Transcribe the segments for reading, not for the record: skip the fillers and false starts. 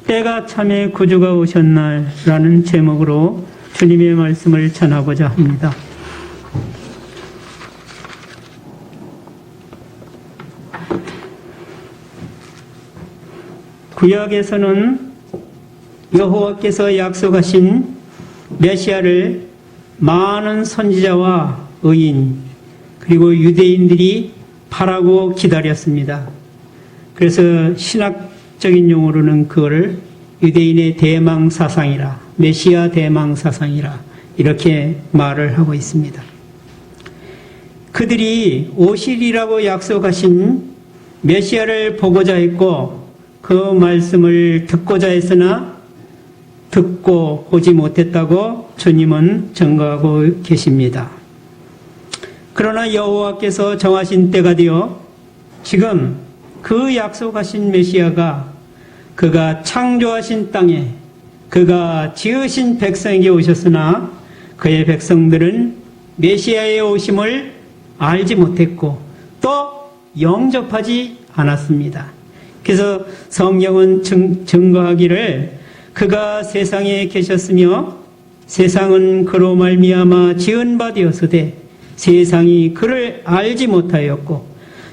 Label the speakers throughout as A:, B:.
A: 때가 참에 구주가 오셨나라는 제목으로 주님의 말씀을 전하고자 합니다. 구약에서는 여호와께서 약속하신 메시아를 많은 선지자와 의인 그리고 유대인들이 바라고 기다렸습니다. 그래서 신학적인 용어로는 그거를 유대인의 대망사상이라, 메시아 대망사상이라 이렇게 말을 하고 있습니다. 그들이 오시리라고 약속하신 메시아를 보고자 했고 그 말씀을 듣고자 했으나 듣고 보지 못했다고 주님은 증거하고 계십니다. 그러나 여호와께서 정하신 때가 되어 지금 그 약속하신 메시아가 그가 창조하신 땅에 그가 지으신 백성에게 오셨으나 그의 백성들은 메시아의 오심을 알지 못했고 또 영접하지 않았습니다. 그래서 성경은 증거하기를 그가 세상에 계셨으며 세상은 그로 말미암아 지은 바 되었으되 세상이 그를 알지 못하였고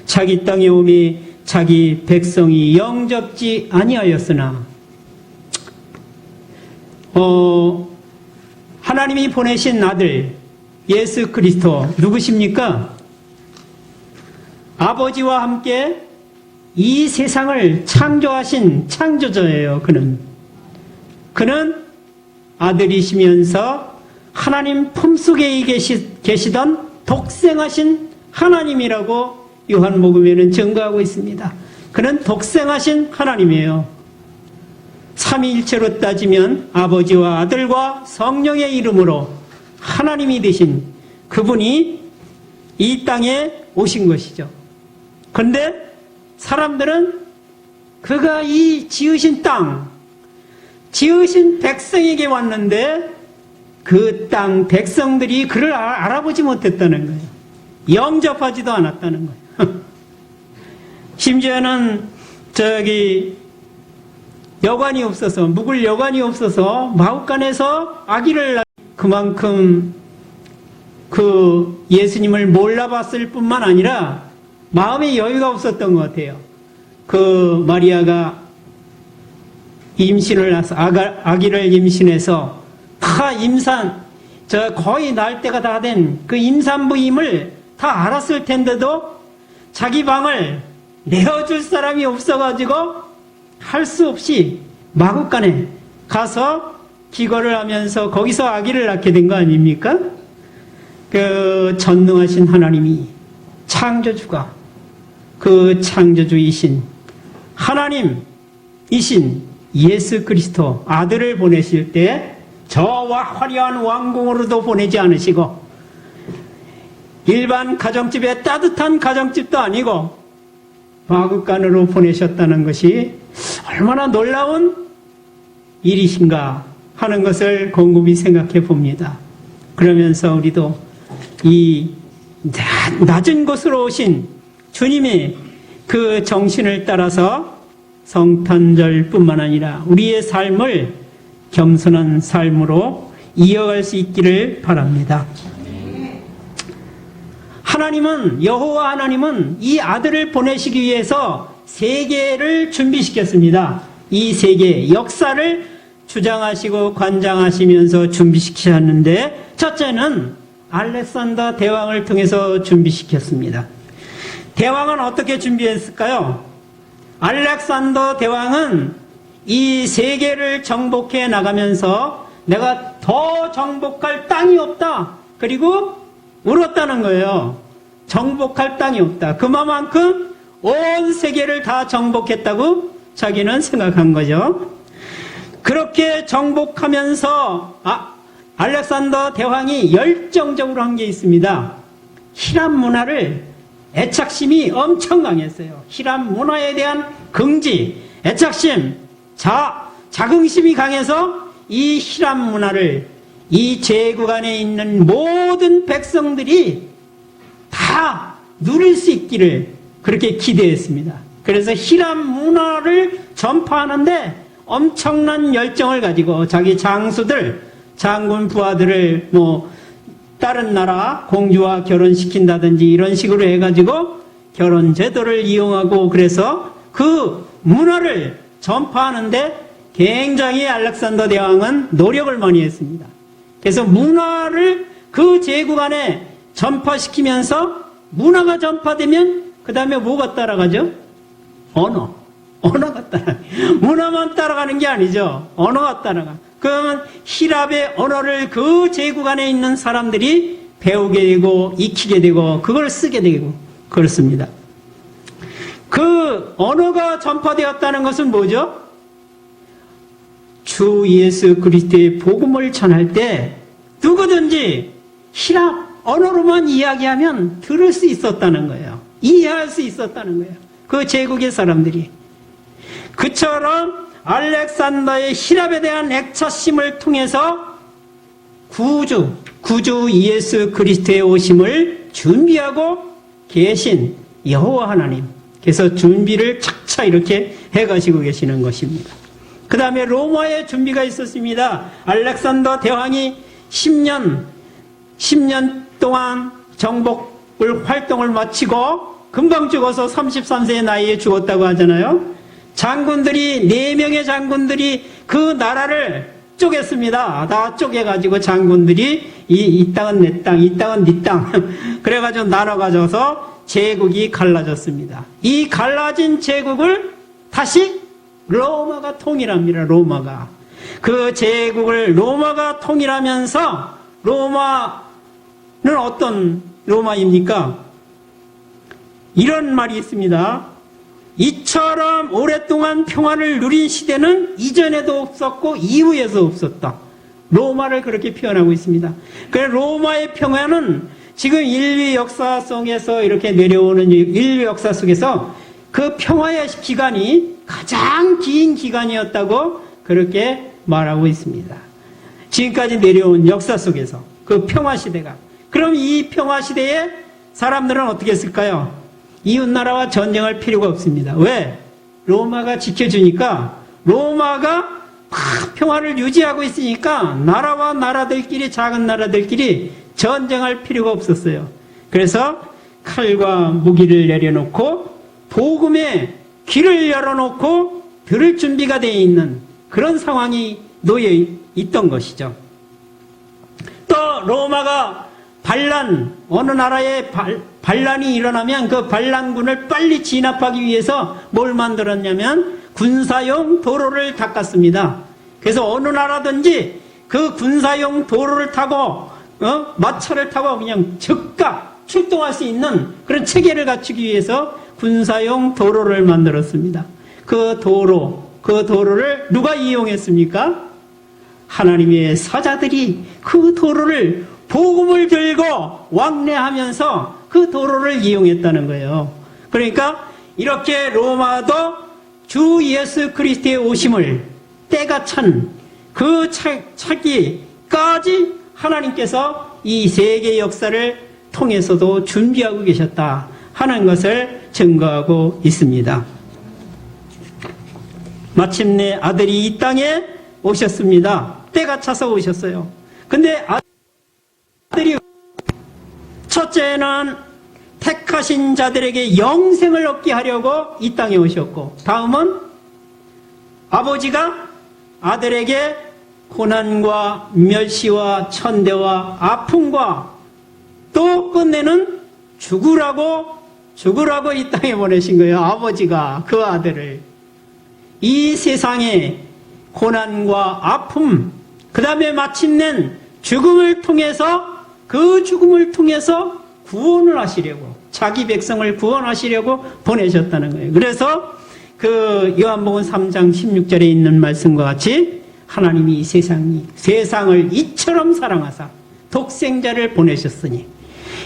A: 자기 땅에 오매 자기 백성이 영접지 아니하였으나 하나님이 보내신 아들 예수 그리스도 누구십니까? 아버지와 함께 이 세상을 창조하신 창조자예요. 그는 아들이시면서 하나님 품속에 계시던 독생하신 하나님이라고 요한복음에는 증거하고 있습니다. 그는 독생하신 하나님이에요. 삼위일체로 따지면 아버지와 아들과 성령의 이름으로 하나님이 되신 그분이 이 땅에 오신 것이죠. 그런데 사람들은 그가 이 지으신 땅, 지으신 백성에게 왔는데 그 땅 백성들이 그를 알아보지 못했다는 거예요. 영접하지도 않았다는 거예요. 심지어는 여관이 없어서, 묵을 여관이 없어서 마ಹು간에서 아기를 그만큼 그 예수님을 몰라봤을 뿐만 아니라 마음의 여유가 없었던 것 같아요. 그 마리아가 임신을 해서 아기를 임신해서 다 거의 날 때가 다 된 그 임산부임을 다 알았을 텐데도 자기 방을 내어줄 사람이 없어가지고 할 수 없이 마구간에 가서 기거를 하면서 거기서 아기를 낳게 된 거 아닙니까? 그 전능하신 하나님이 창조주가 그 창조주이신 하나님이신 예수 그리스도 아들을 보내실 때 저와 화려한 왕궁으로도 보내지 않으시고 일반 가정집에 따뜻한 가정집도 아니고 마구간으로 보내셨다는 것이 얼마나 놀라운 일이신가 하는 것을 곰곰이 생각해 봅니다. 그러면서 우리도 이 낮은 곳으로 오신 주님의 그 정신을 따라서 성탄절뿐만 아니라 우리의 삶을 겸손한 삶으로 이어갈 수 있기를 바랍니다. 여호와 하나님은 이 아들을 보내시기 위해서 세계를 준비시켰습니다. 이 세계 역사를 주장하시고 관장하시면서 준비시키셨는데 첫째는 알렉산더 대왕을 통해서 준비시켰습니다. 대왕은 어떻게 준비했을까요? 알렉산더 대왕은 이 세계를 정복해 나가면서 내가 더 정복할 땅이 없다. 그리고 울었다는 거예요. 정복할 땅이 없다. 그만큼 온 세계를 다 정복했다고 자기는 생각한 거죠. 그렇게 정복하면서 알렉산더 대왕이 열정적으로 한 게 있습니다. 히람 문화를 애착심이 엄청 강했어요. 히람 문화에 대한 긍지, 애착심, 자긍심이 강해서 이 히람 문화를 이 제국 안에 있는 모든 백성들이 다 누릴 수 있기를 그렇게 기대했습니다. 그래서 히람 문화를 전파하는데 엄청난 열정을 가지고 자기 장수들, 장군 부하들을 다른 나라 공주와 결혼시킨다든지 이런 식으로 해가지고 결혼 제도를 이용하고, 그래서 그 문화를 전파하는데 굉장히 알렉산더 대왕은 노력을 많이 했습니다. 그래서 문화를 그 제국 안에 전파시키면서 문화가 전파되면 그 다음에 뭐가 따라가죠? 언어가 따라가요. 문화만 따라가는 게 아니죠. 언어가 따라가. 그러면 히랍의 언어를 그 제국 안에 있는 사람들이 배우게 되고 익히게 되고 그걸 쓰게 되고 그렇습니다. 그 언어가 전파되었다는 것은 뭐죠? 주 예수 그리스도의 복음을 전할 때 누구든지 히랍 언어로만 이야기하면 들을 수 있었다는 거예요. 이해할 수 있었다는 거예요. 그 제국의 사람들이. 그처럼 알렉산더의 히랍에 대한 애처심을 통해서 구주 예수 그리스도의 오심을 준비하고 계신 여호와 하나님, 그래서 준비를 차차 이렇게 해가시고 계시는 것입니다. 그 다음에 로마의 준비가 있었습니다. 알렉산더 대왕이 10년 동안 정복을 활동을 마치고 금방 죽어서 33세의 나이에 죽었다고 하잖아요. 장군들이 4명의 장군들이 그 나라를 쪼갰습니다. 다 쪼개가지고 장군들이 이 땅은 내 땅, 이 땅은 네 땅 그래가지고 나눠가져서 제국이 갈라졌습니다. 이 갈라진 제국을 다시 로마가 통일합니다. 로마가 그 제국을 로마가 통일하면서, 로마는 어떤 로마입니까? 이런 말이 있습니다. 이처럼 오랫동안 평화를 누린 시대는 이전에도 없었고 이후에도 없었다. 로마를 그렇게 표현하고 있습니다. 그래서 로마의 평화는 지금 인류 역사 속에서 이렇게 내려오는 인류 역사 속에서 그 평화의 기간이 가장 긴 기간이었다고 그렇게 말하고 있습니다. 지금까지 내려온 역사 속에서 그 평화 시대가. 그럼 이 평화 시대에 사람들은 어떻게 했을까요? 이웃나라와 전쟁할 필요가 없습니다. 왜? 로마가 지켜주니까, 로마가 평화를 유지하고 있으니까 나라와 나라들끼리, 작은 나라들끼리 전쟁할 필요가 없었어요. 그래서 칼과 무기를 내려놓고 복음의 길을 열어놓고 들을 준비가 되어 있는 그런 상황이 놓여 있던 것이죠. 또 로마가 어느 나라에 반란이 일어나면 그 반란군을 빨리 진압하기 위해서 뭘 만들었냐면 군사용 도로를 닦았습니다. 그래서 어느 나라든지 그 군사용 도로를 타고 마차를 타고 그냥 즉각 출동할 수 있는 그런 체계를 갖추기 위해서 군사용 도로를 만들었습니다. 그 도로를 누가 이용했습니까? 하나님의 사자들이 그 도로를 복음을 들고 왕래하면서 그 도로를 이용했다는 거예요. 그러니까 이렇게 로마도 주 예수 그리스도의 오심을 때가 찬 그 차기까지 하나님께서 이 세계 역사를 통해서도 준비하고 계셨다 하는 것을 증거하고 있습니다. 마침내 아들이 이 땅에 오셨습니다. 때가 차서 오셨어요. 근데 아들이 첫째는 택하신 자들에게 영생을 얻게 하려고 이 땅에 오셨고, 다음은 아버지가 아들에게 고난과 멸시와 천대와 아픔과 또 끝내는 죽으라고 이 땅에 보내신 거예요. 아버지가 그 아들을 이 세상의 고난과 아픔, 그 다음에 마침내 죽음을 통해서, 그 죽음을 통해서 구원을 하시려고, 자기 백성을 구원하시려고 보내셨다는 거예요. 그래서 그 요한복음 3장 16절에 있는 말씀과 같이 하나님이 세상을 이처럼 사랑하사 독생자를 보내셨으니,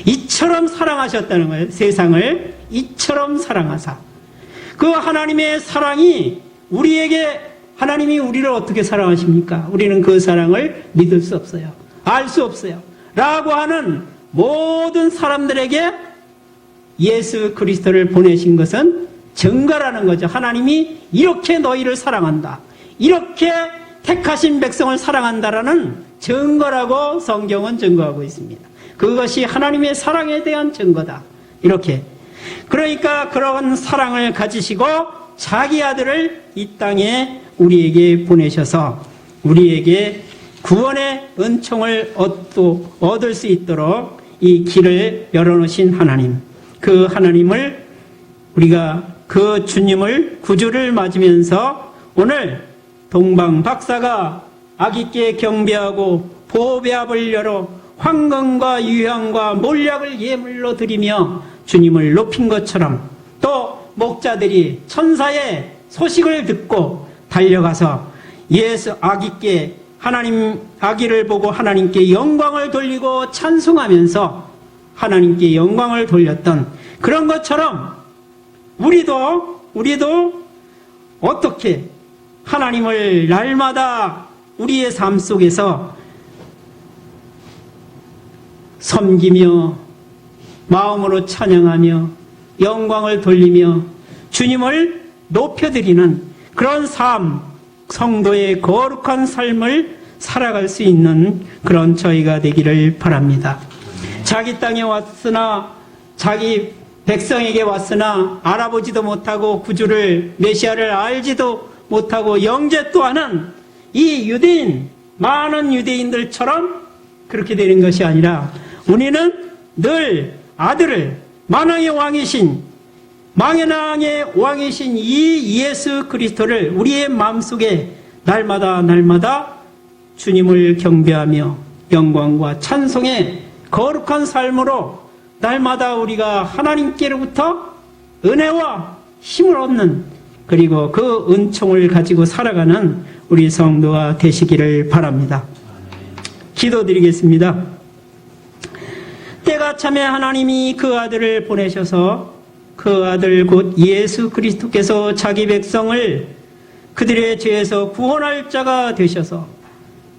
A: 이처럼 사랑하셨다는 거예요. 세상을 이처럼 사랑하사. 그 하나님의 사랑이 하나님이 우리를 어떻게 사랑하십니까? 우리는 그 사랑을 믿을 수 없어요. 알 수 없어요. 라고 하는 모든 사람들에게 예수 그리스도를 보내신 것은 증거라는 거죠. 하나님이 이렇게 너희를 사랑한다. 이렇게 택하신 백성을 사랑한다라는 증거라고 성경은 증거하고 있습니다. 그것이 하나님의 사랑에 대한 증거다. 이렇게. 그러니까 그런 사랑을 가지시고 자기 아들을 이 땅에 우리에게 보내셔서 우리에게 구원의 은총을 얻을 수 있도록 이 길을 열어놓으신 하나님, 그 하나님을 우리가 그 주님을 구주를 맞으면서 오늘 동방 박사가 아기께 경배하고 보배합을 열어 황금과 유향과 몰약을 예물로 드리며 주님을 높인 것처럼 또 목자들이 천사의 소식을 듣고 달려가서 예수 아기께 하나님 아기를 보고 하나님께 영광을 돌리고 찬송하면서 하나님께 영광을 돌렸던 그런 것처럼 우리도 어떻게 하나님을 날마다 우리의 삶 속에서 섬기며 마음으로 찬양하며 영광을 돌리며 주님을 높여드리는 그런 삶, 성도의 거룩한 삶을 살아갈 수 있는 그런 저희가 되기를 바랍니다. 자기 땅에 왔으나 자기 백성에게 왔으나 알아보지도 못하고 구주를 메시아를 알지도 못하고 영접도 하는 이 유대인, 많은 유대인들처럼 그렇게 되는 것이 아니라 우리는 늘 아들을 만왕의 왕이신 망연왕의 왕이신 이 예수 그리스도를 우리의 마음속에 날마다 주님을 경배하며 영광과 찬송의 거룩한 삶으로 날마다 우리가 하나님께로부터 은혜와 힘을 얻는 그리고 그 은총을 가지고 살아가는 우리 성도가 되시기를 바랍니다. 기도드리겠습니다. 때가 참에 하나님이 그 아들을 보내셔서 그 아들 곧 예수 그리스도께서 자기 백성을 그들의 죄에서 구원할 자가 되셔서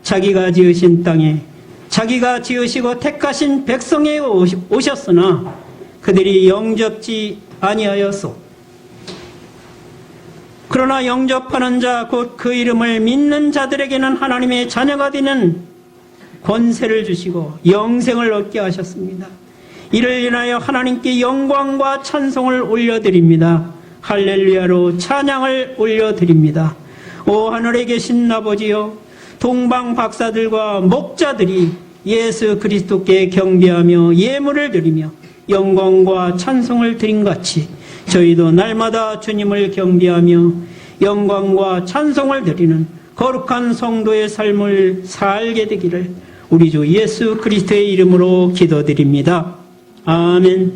A: 자기가 지으신 땅에 자기가 지으시고 택하신 백성에 오셨으나 그들이 영접지 아니하였소. 그러나 영접하는 자 곧 그 이름을 믿는 자들에게는 하나님의 자녀가 되는 권세를 주시고 영생을 얻게 하셨습니다. 이를 인하여 하나님께 영광과 찬송을 올려드립니다. 할렐루야로 찬양을 올려드립니다. 오 하늘에 계신 아버지여, 동방 박사들과 목자들이 예수 그리스도께 경배하며 예물을 드리며 영광과 찬송을 드린 같이 저희도 날마다 주님을 경배하며 영광과 찬송을 드리는 거룩한 성도의 삶을 살게 되기를 우리 주 예수 그리스도의 이름으로 기도드립니다. 아멘.